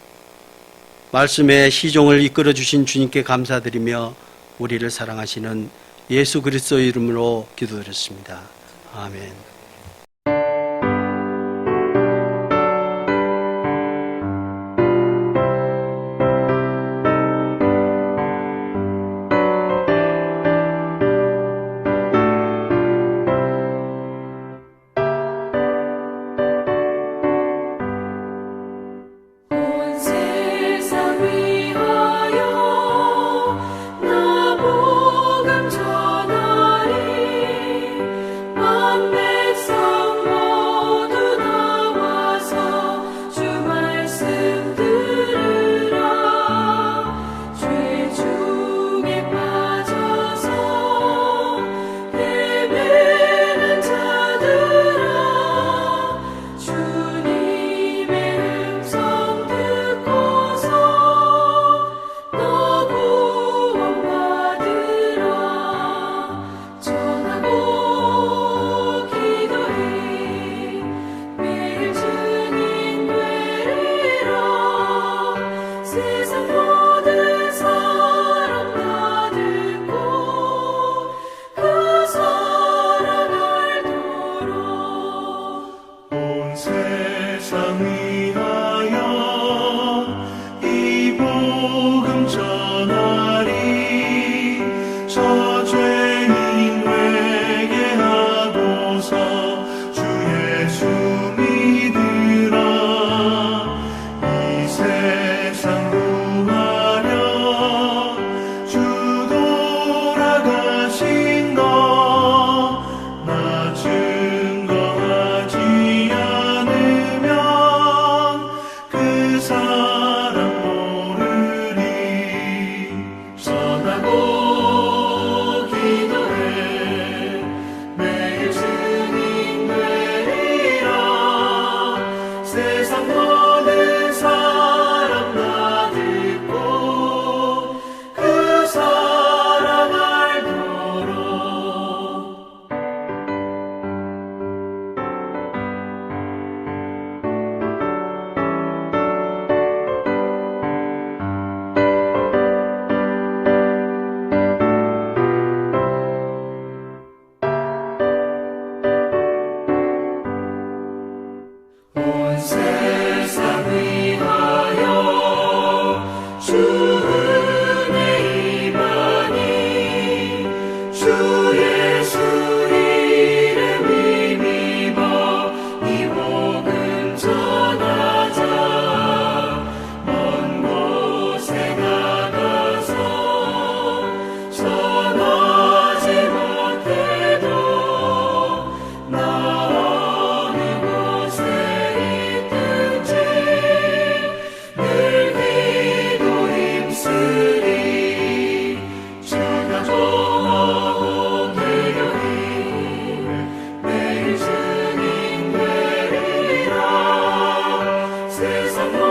말씀의 시종을 이끌어 주신 주님께 감사드리며 우리를 사랑하시는 예수 그리스도 이름으로 기도드렸습니다. 아멘. 온 세상 위하여 나 복음 전하리 만 백성 모두 나와서 주 말씀 들으라 죄 중에 빠져서 헤매는 자들아 주님의 음성 듣고서 너 구원받으라 전하고 기도해 매일 증인 되리라 세상 모든 사람 다 듣고 그 사랑 알도록 온 세상 위하여 이 복음 전하리 저 죄인 회개하고서 주 예수 믿으라 이 세상 구하려 주 돌아가신 거 나 증거하지 않으면 그 사람 모르리 전하고 기도해 매일 증인 되리라 세상